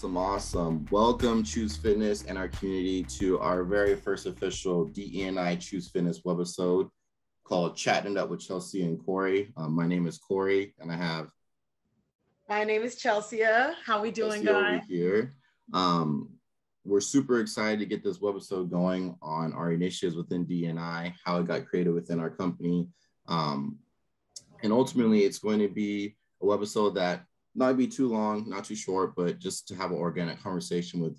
Awesome. Welcome, Chuze Fitness and our community, to our very first official DE&I Chuze Fitness webisode called Chattin with Chelsia and Corey. My name is Corey, and I have My name is Chelsia. How we doing, Chelsia over guys? here. We're super excited to get this webisode going on our initiatives within DE&I, how it got created within our company. And ultimately, it's going to be a webisode that not be too long, not too short, but just to have an organic conversation with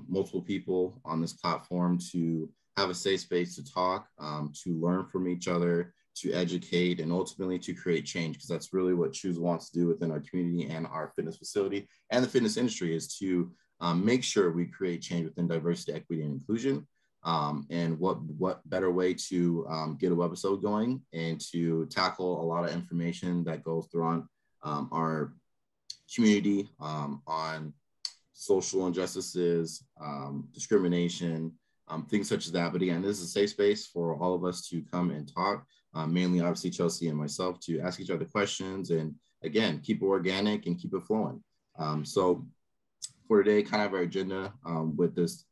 multiple people on this platform, to have a safe space to talk, to learn from each other, to educate, and ultimately to create change, because that's really what Chuze wants to do within our community and our fitness facility and the fitness industry, is to make sure we create change within diversity, equity, and inclusion. And what better way to get a webisode going and to tackle a lot of information that goes through on our community, on social injustices, discrimination, things such as that. But again, this is a safe space for all of us to come and talk, mainly obviously Chelsia and myself, to ask each other questions and again, keep it organic and keep it flowing. So for today, kind of our agenda with this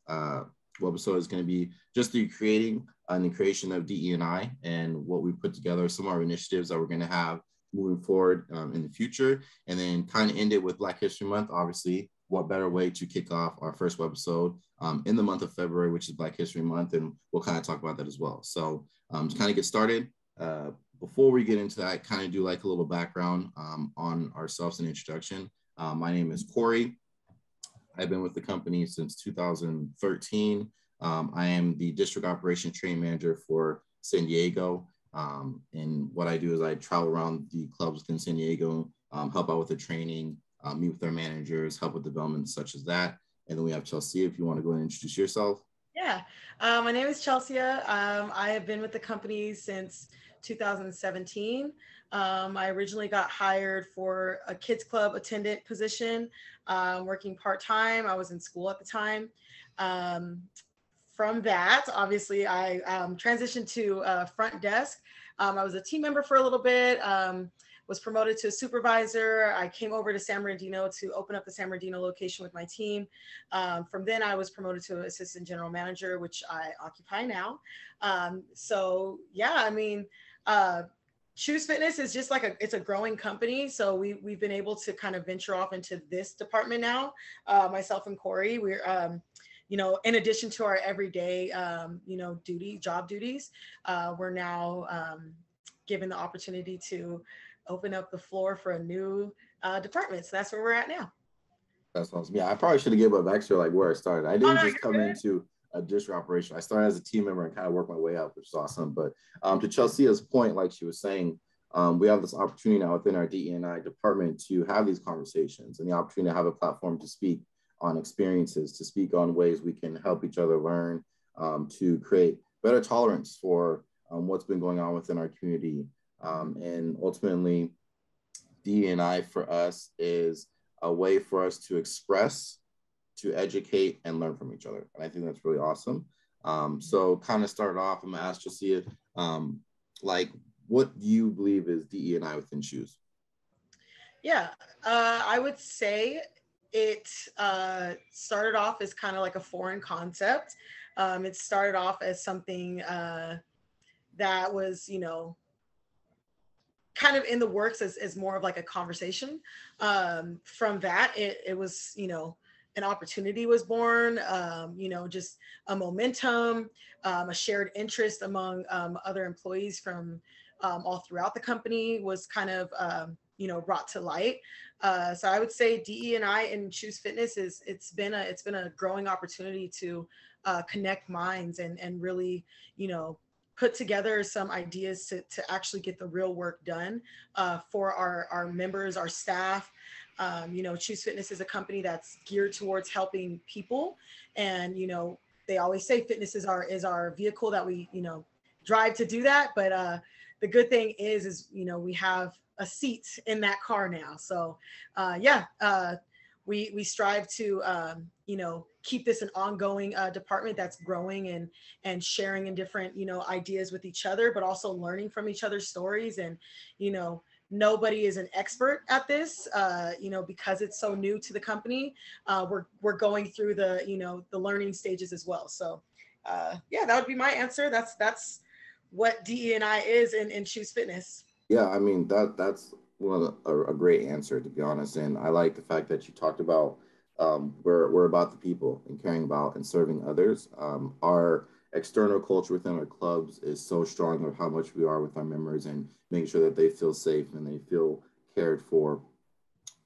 webisode is going to be just the creating and the creation of DE&I and what we put together, some of our initiatives that we're going to have moving forward in the future, and then kind of end it with Black History Month. Obviously, what better way to kick off our first webisode in the month of February, which is Black History Month, and we'll kind of talk about that as well. So to kind of get started, before we get into that, kind of do like a little background on ourselves and introduction. My name is Corey. I've been with the company since 2013. I am the district operations training manager for San Diego. And what I do is I travel around the clubs within San Diego, help out with the training, meet with our managers, help with development such as that. And then we have Chelsia, if you want to go and introduce yourself. Yeah, my name is Chelsia. I have been with the company since 2017. I originally got hired for a kids club attendant position, working part-time. I was in school at the time. From that, obviously, I transitioned to front desk. I was a team member for a little bit, was promoted to a supervisor. I came over to San Bernardino to open up the San Bernardino location with my team. From then, I was promoted to assistant general manager, which I occupy now. So yeah, I mean, Chuze Fitness is just like it's a growing company. So we've been able to kind of venture off into this department now. Myself and Corey, we're in addition to our everyday, job duties, we're now given the opportunity to open up the floor for a new department. So that's where we're at now. That's awesome. Yeah, I probably should have given up actually like where I started. I Oh, didn't no, just you're come good. into a district operation. I started as a team member and kind of worked my way up, which is awesome. But to Chelsea's point, like she was saying, we have this opportunity now within our DE&I department to have these conversations and the opportunity to have a platform to speak on experiences, to speak on ways we can help each other learn, to create better tolerance for what's been going on within our community. And ultimately, DE&I for us is a way for us to express, to educate, and learn from each other. And I think that's really awesome. So kind of start off, I'm gonna ask Josiah, like, what do you believe is DE&I within Chuze? Yeah, I would say it started off as kind of like a foreign concept. It started off as something that was, kind of in the works as more of like a conversation. From that, it was, an opportunity was born, just a momentum, a shared interest among other employees from all throughout the company was kind of, brought to light. So I would say DE&I and Chuze Fitness it's been a growing opportunity to connect minds and really, put together some ideas to actually get the real work done for our members, our staff. Chuze Fitness is a company that's geared towards helping people. And, they always say fitness is our vehicle that we, drive to do that. But the good thing is, we have a seat in that car now. So we strive to, keep this an ongoing department that's growing and sharing in different, ideas with each other, but also learning from each other's stories and, nobody is an expert at this, because it's so new to the company. We're going through the, the learning stages as well. So, yeah, that would be my answer. That's what DE&I is in Chuze Fitness. Yeah, I mean that's a great answer, to be honest, and I like the fact that you talked about we're about the people and caring about and serving others. Our external culture within our clubs is so strong of how much we are with our members and making sure that they feel safe and they feel cared for.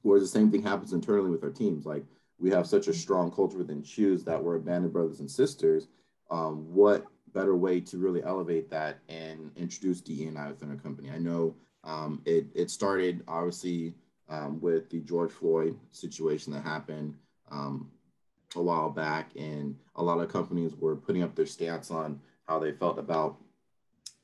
Whereas the same thing happens internally with our teams. Like we have such a strong culture within Choose that we're a band of brothers and sisters. What better way to really elevate that and introduce DE&I within our company? I know it started obviously with the George Floyd situation that happened a while back, and a lot of companies were putting up their stance on how they felt about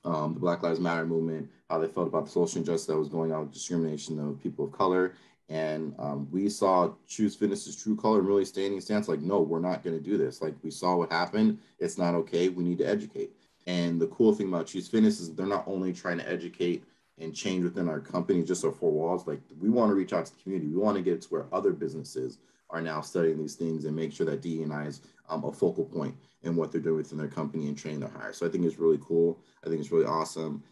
the Black Lives Matter movement, how they felt about the social injustice that was going on with discrimination of people of color. And we saw Chuze Fitness's true color and really standing stance like, no, we're not going to do this. Like we saw what happened. It's not okay. We need to educate. And the cool thing about Chuze Fitness is they're not only trying to educate and change within our company, just our four walls. Like we want to reach out to the community. We want to get to where other businesses are now studying these things and make sure that DE&I is a focal point in what they're doing within their company and training their hires. So I think it's really cool. I think it's really awesome.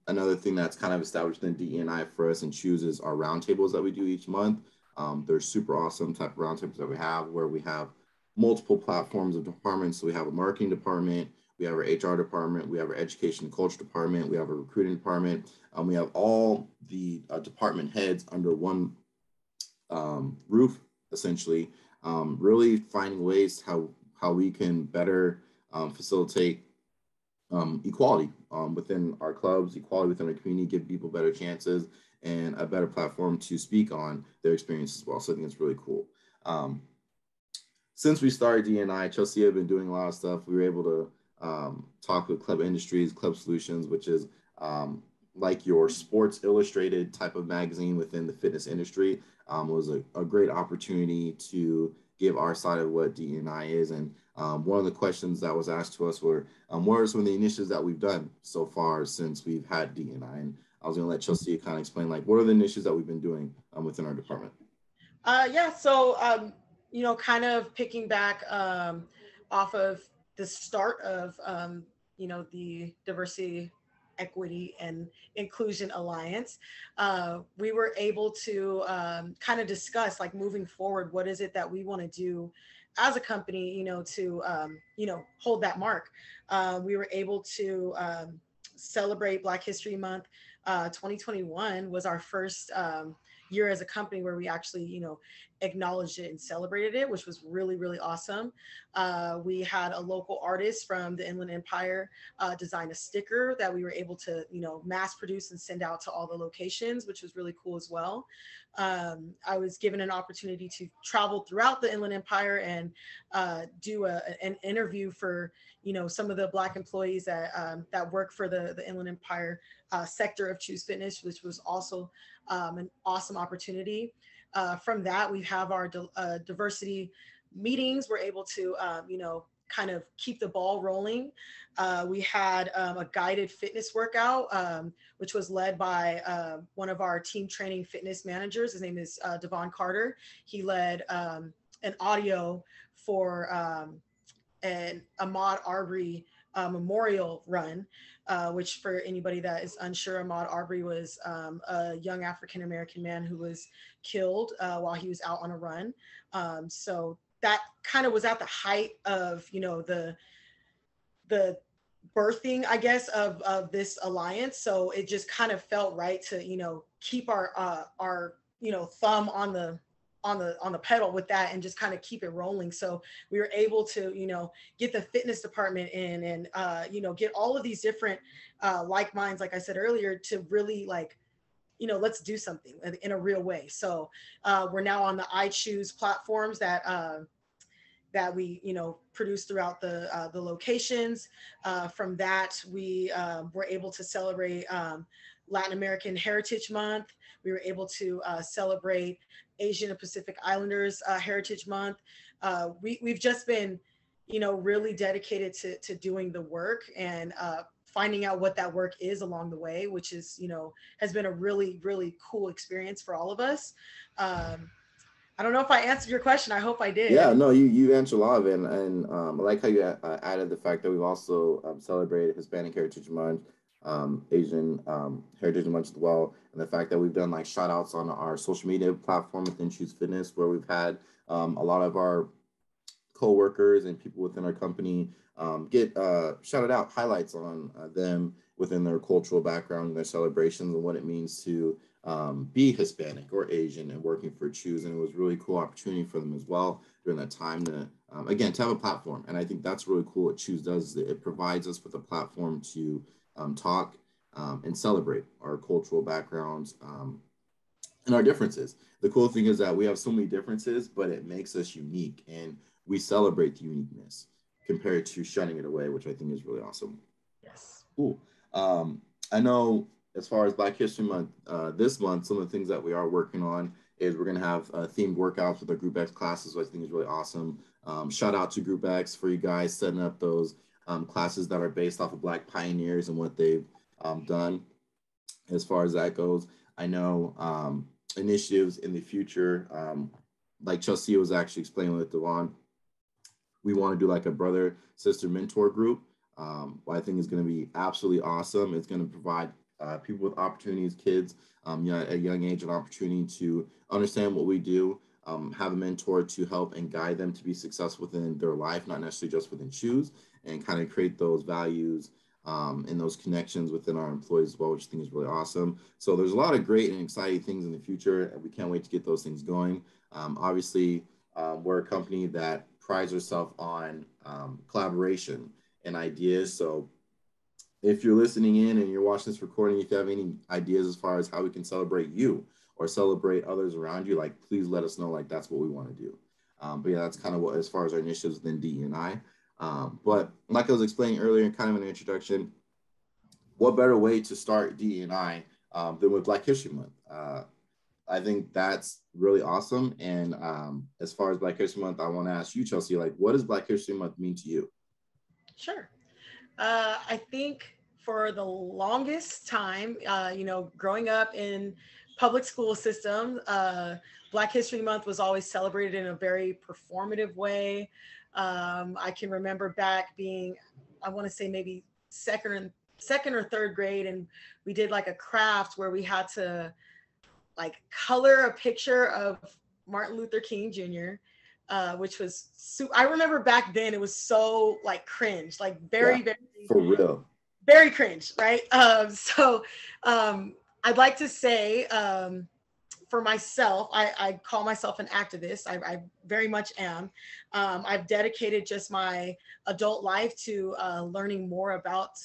Another thing that's kind of established in DE&I for us and Chuze is our roundtables that we do each month. They're super awesome type of roundtables that we have where we have multiple platforms of departments. So we have a marketing department, we have our HR department, we have our education and culture department, we have a recruiting department. We have all the department heads under one roof, essentially, really finding ways how we can better facilitate equality within our clubs, equality within our community, give people better chances and a better platform to speak on their experience as well. So I think it's really cool. Since we started DNI, Chelsea have been doing a lot of stuff. We were able to talk with Club Industries, Club Solutions, which is like your Sports Illustrated type of magazine within the fitness industry. Was a great opportunity to give our side of what DNI is. And one of the questions that was asked to us were, what are some of the initiatives that we've done so far since we've had DNI? And I was going to let Chelsea kind of explain, like, what are the initiatives that we've been doing within our department? Yeah, so kind of picking back off of the start of the diversity, equity, and inclusion alliance, we were able to kind of discuss, like, moving forward, what is it that we want to do as a company, to hold that mark. We were able to celebrate Black History Month. 2021 was our first year as a company where we actually, acknowledged it and celebrated it, which was really, really awesome. We had a local artist from the Inland Empire design a sticker that we were able to, mass produce and send out to all the locations, which was really cool as well. I was given an opportunity to travel throughout the Inland Empire and do an interview for, some of the Black employees that work for the Inland Empire sector of Chuze Fitness, which was also an awesome opportunity. From that, we have our diversity meetings. We're able to, kind of keep the ball rolling. We had a guided fitness workout, which was led by one of our team training fitness managers. His name is Devon Carter. He led an audio for an Ahmaud Arbery memorial run, which, for anybody that is unsure, Ahmaud Arbery was a young African-American man who was killed while he was out on a run. So that kind of was at the height of, the birthing, I guess, of this alliance. So it just kind of felt right to, keep our thumb on the pedal with that and just kind of keep it rolling. So we were able to, get the fitness department in and, get all of these different like minds, like I said earlier, to really, like, let's do something in a real way. So we're now on the iChoose platforms that we, produce throughout the locations. From that, we were able to celebrate Latin American Heritage Month. We were able to celebrate Asian and Pacific Islanders Heritage Month. We've just been, really dedicated to doing the work. And finding out what that work is along the way, which is, has been a really, really cool experience for all of us. Um, I don't know if I answered your question. I hope I Yeah, did. no, you answered a lot of it, and I like how you added the fact that we've also celebrated Hispanic Heritage Month, Asian Heritage Month as well, and the fact that we've done like shout outs on our social media platform within Chuze Fitness, where we've had a lot of our co-workers and people within our company get shouted out, highlights on them within their cultural background, their celebrations, and what it means to be Hispanic or Asian and working for Chuze. And it was a really cool opportunity for them as well during that time to, again, to have a platform. And I think that's really cool what Chuze does. It provides us with a platform to talk and celebrate our cultural backgrounds and our differences. The cool thing is that we have so many differences, but it makes us unique. And we celebrate the uniqueness compared to shunning it away, which I think is really awesome. Yes. Cool. I know as far as Black History Month, this month, some of the things that we are working on is we're going to have themed workouts with our Group X classes, which I think is really awesome. Shout out to Group X for you guys setting up those classes that are based off of Black pioneers and what they've done as far as that goes. I know initiatives in the future, like Chelsea was actually explaining with Devon, we want to do like a brother sister mentor group. I think is going to be absolutely awesome. It's going to provide people with opportunities, kids, at a young age, an opportunity to understand what we do, have a mentor to help and guide them to be successful within their life, not necessarily just within Chuze, and kind of create those values and those connections within our employees as well, which I think is really awesome. So there's a lot of great and exciting things in the future, and we can't wait to get those things going. Obviously, we're a company that prides ourselves on collaboration and ideas. So if you're listening in and you're watching this recording, if you have any ideas as far as how we can celebrate you or celebrate others around you, like please let us know. Like that's what we want to do. But yeah, that's kind of what as far as our initiatives within DE&I. But like I was explaining earlier, kind of an introduction, what better way to start DE&I than with Black History Month? I think that's really awesome. And as far as Black History Month, I want to ask you, Chelsea, like, what does Black History Month mean to you? Sure. I think for the longest time, growing up in public school system, Black History Month was always celebrated in a very performative way. I can remember back being, I want to say maybe second or third grade, and we did like a craft where we had to like color a picture of Martin Luther King Jr., which was I remember back then it was so like cringe, like Yeah, very, very, for real. very cringe, right? I'd like to say for myself, I call myself an activist. I very much am. I've dedicated just my adult life to learning more about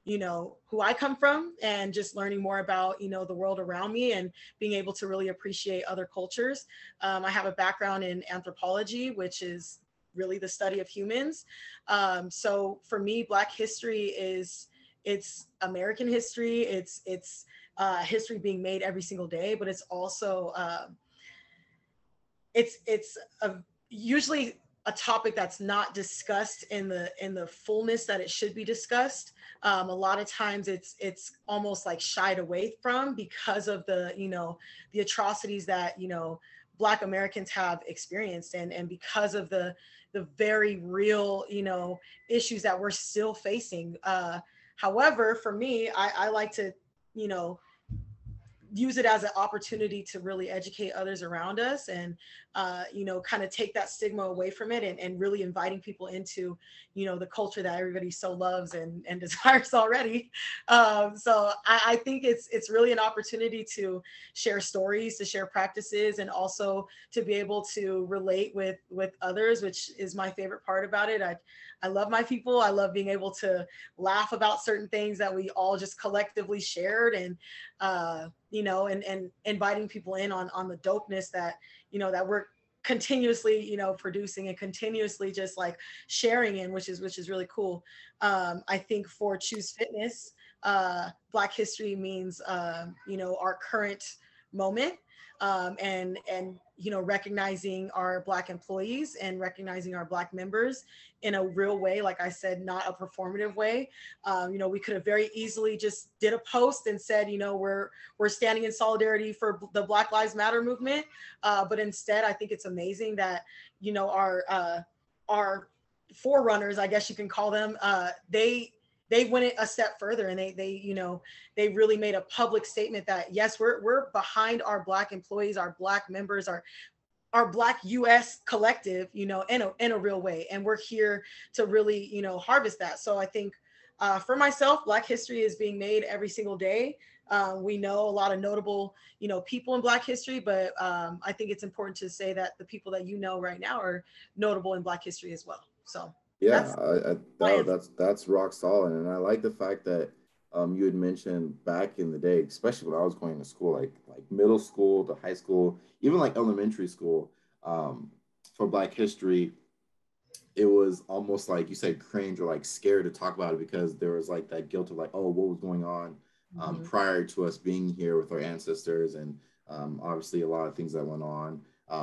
who I come from and just learning more about, the world around me and being able to really appreciate other cultures. I have a background in anthropology, which is really the study of humans. So for me, Black history it's American history. It's history being made every single day, but it's also it's usually a topic that's not discussed in the fullness that it should be discussed. A lot of times it's almost like shied away from because of the atrocities that Black Americans have experienced, and because of the very real issues that we're still facing. However, for me, I like to you know use it as an opportunity to really educate others around us, and kind of take that stigma away from it, and really inviting people into the culture that everybody so loves and desires already. So I think it's really an opportunity to share stories, to share practices, and also to be able to relate with others, which is my favorite part about it. I love my people. I love being able to laugh about certain things that we all just collectively shared, and and inviting people in on the dopeness that that we're continuously producing and continuously just like sharing in, which is really cool. I think for Chuze Fitness, Black history means our current moment, and recognizing our Black employees and recognizing our Black members in a real way. Like I said, not a performative way. We could have very easily just did a post and said, we're standing in solidarity for the Black Lives Matter movement. But instead, I think it's amazing that, our forerunners, I guess you can call them, they went a step further, and they really made a public statement that yes, we're behind our Black employees, our Black members, our Black US collective, in a real way, and we're here to really harvest that. So I think, for myself, Black history is being made every single day. We know a lot of notable people in Black history, but I think it's important to say that the people that right now are notable in Black history as well. So Yeah, that's my answer. that's rock solid, and I like the fact that you had mentioned back in the day, especially when I was going to school, like middle school to high school, even like elementary school, um, for Black History, it was almost like you said cringe or like scared to talk about it because there was like that guilt of like, oh, what was going on Mhm. prior to us being here with our ancestors, and obviously a lot of things that went on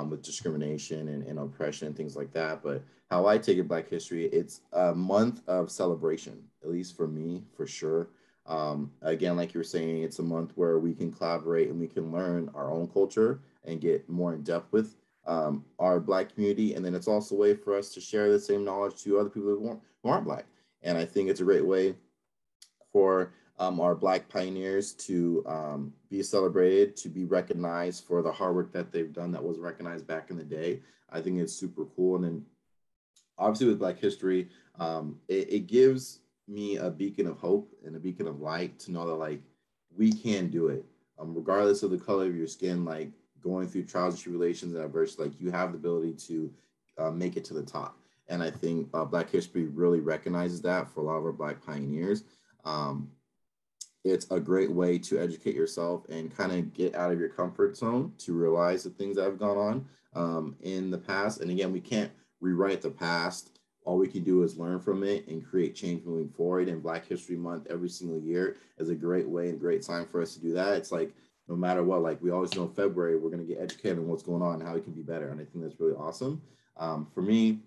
with discrimination and oppression and things like that. But how I take it, Black History, it's a month of celebration, at least for me, for sure. Again, like you were saying, it's a month where we can collaborate and we can learn our own culture and get more in depth with our Black community, and then it's also a way for us to share the same knowledge to other people who aren't Black. And I think it's a great way for our Black pioneers to be celebrated, to be recognized for the hard work that they've done that was recognized back in the day. I think it's super cool. And then obviously with Black History, it gives me a beacon of hope and a beacon of light to know that like we can do it, regardless of the color of your skin. Like going through trials and tribulations and adversity, like you have the ability to make it to the top. And I think Black History really recognizes that for a lot of our Black pioneers. Um, it's a great way to educate yourself and kind of get out of your comfort zone to realize the things that have gone on in the past. And again, we can't rewrite the past. All we can do is learn from it and create change moving forward. And Black History Month every single year is a great way and great time for us to do that. It's like no matter what, like we always know in February, we're going to get educated on what's going on and how we can be better. And I think that's really awesome. For me,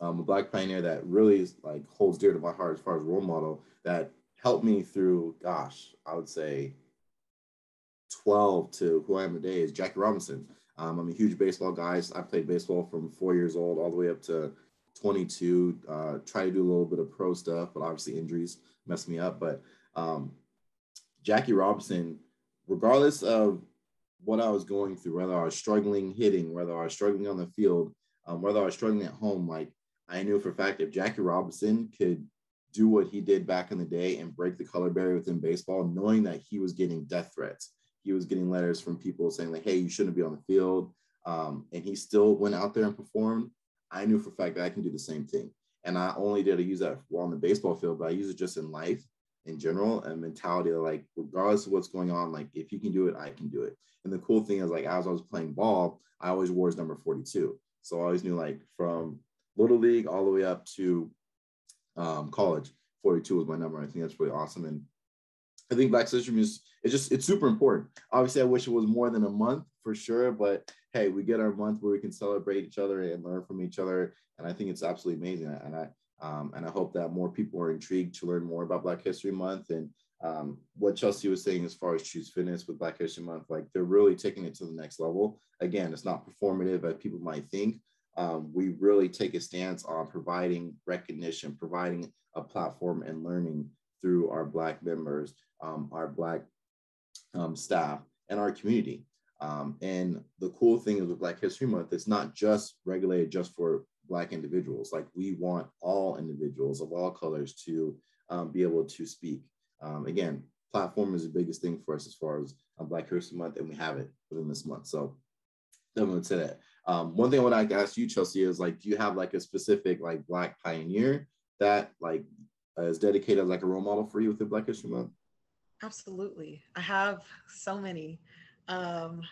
a Black pioneer that really is like holds dear to my heart as far as role model that helped me through, gosh, I would say 12 to who I am today is Jackie Robinson. I'm a huge baseball guy. I played baseball from 4 years old all the way up to 22. Try to do a little bit of pro stuff, but obviously injuries messed me up. But um, Jackie Robinson, regardless of what I was going through, whether I was struggling hitting, whether I was struggling on the field, whether I was struggling at home, like I knew for a fact if Jackie Robinson could do what he did back in the day and break the color barrier within baseball, knowing that he was getting death threats, he was getting letters from people saying like, "Hey, you shouldn't be on the field," and he still went out there and performed. I knew for a fact that I can do the same thing, and not only did I use that while on the baseball field, but I use it just in life in general, and mentality of like, regardless of what's going on, like if you can do it, I can do it. And the cool thing is like as I was playing ball, I always wore his number 42. So I always knew like from little league all the way up to college, 42 was my number. I think that's really awesome. And I think Black History is it's super important. Obviously, I wish it was more than a month for sure, but hey, we get our month where we can celebrate each other and learn from each other, and I think it's absolutely amazing. And I hope that more people are intrigued to learn more about Black History Month and what Chelsea was saying as far as Chuze Fitness with Black History Month. Like they're really taking it to the next level. Again, it's not performative as people might think. We really take a stance on providing recognition, providing a platform and learning through our Black members, our Black staff, and our community. And the cool thing is with Black History Month, it's not just regulated just for Black individuals. Like we want all individuals of all colors to be able to speak. Again, platform is the biggest thing for us as far as Black History Month, and we have it within this month. So definitely would say that. One thing I would like to ask you, Chelsea, is like, do you have like a specific like Black pioneer that like is dedicated as like a role model for you within Black History Month? Absolutely. I have so many. Um,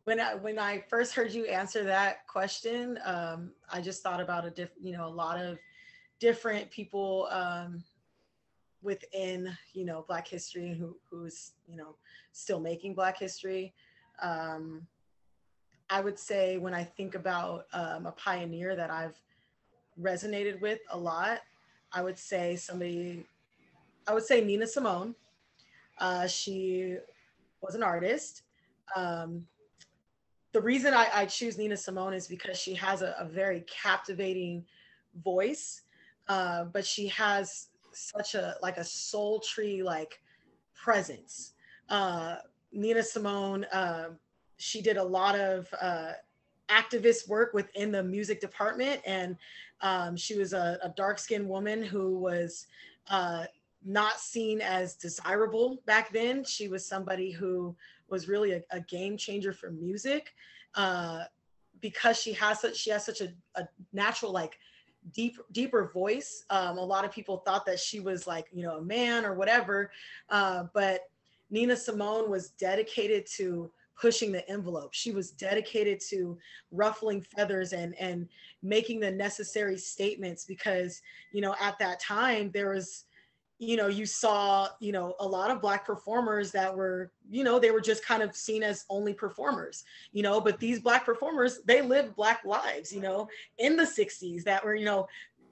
when I first heard you answer that question, I just thought about a lot of different people within Black history who's still making Black history. Um, I would say when I think about a pioneer that I've resonated with a lot, I would say somebody, I would say Nina Simone. She was an artist. Um, the reason I choose Nina Simone is because she has a very captivating voice, but she has such a like a sultry like presence. Uh, Nina Simone, she did a lot of activist work within the music department, and she was a dark skinned woman who was uh, not seen as desirable back then. She was somebody who was really a game changer for music, uh, because she has such a natural like deeper voice. A lot of people thought that she was like, you know, a man or whatever, but Nina Simone was dedicated to pushing the envelope. She was dedicated to ruffling feathers and making the necessary statements because, you know, at that time there was, you know, you saw, you know, a lot of Black performers that were, you know, they were just kind of seen as only performers, you know, but these Black performers, they lived Black lives, you know, in the 60s that were, you know,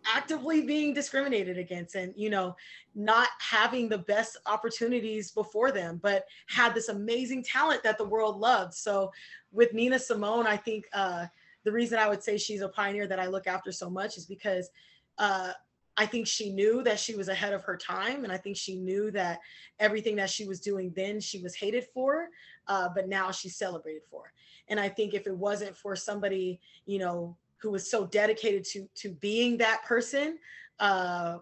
actively being discriminated against and, you know, not having the best opportunities before them, but had this amazing talent that the world loved. So with Nina Simone, I think the reason I would say she's a pioneer that I look after so much is because uh, I think she knew that she was ahead of her time. And I think she knew that everything that she was doing then, she was hated for, but now she's celebrated for. And I think if it wasn't for somebody, you know, who was so dedicated to being that person, uh,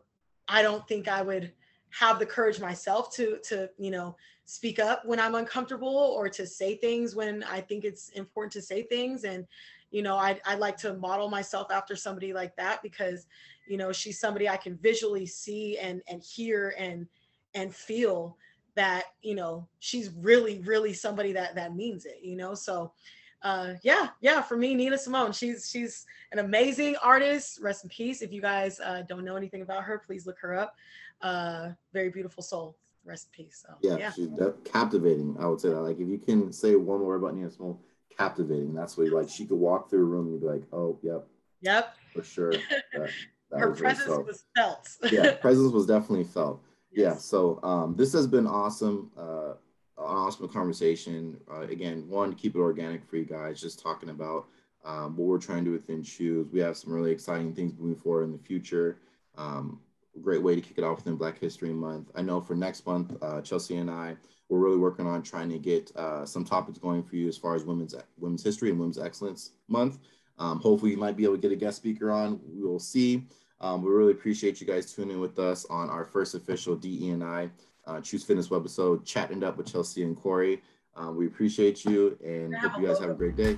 I don't think I would have the courage myself to you know speak up when I'm uncomfortable or to say things when I think it's important to say things. And you know, I like to model myself after somebody like that because you know she's somebody I can visually see and hear and feel that you know she's really somebody that means it, you know. So yeah, for me, Nina Simone, she's an amazing artist. Rest in peace. If you guys don't know anything about her, please look her up. Very beautiful soul. Rest in peace. So Yeah, yeah. she's captivating. I would say that. Like, if you can say one word about Nina Simone, captivating. That's what like she could walk through a room and you'd be like, oh, yep, Yep. for sure. That Her was her. presence So was felt. yeah, presence was definitely felt. Yeah. Yes. So this has been awesome. An awesome conversation. Again, one, keep it organic for you guys. Just talking about what we're trying to do within Chuze. We have some really exciting things moving forward in the future. Great way to kick it off within Black History Month. I know for next month, Chelsea and I, we're really working on trying to get some topics going for you as far as women's history and women's excellence month. Hopefully, you might be able to get a guest speaker on. We will see. We really appreciate you guys tuning in with us on our first official DE&I Chuze Fitness webisode, chatting up with Chelsea and Corey. We appreciate you and hope you guys have a great day.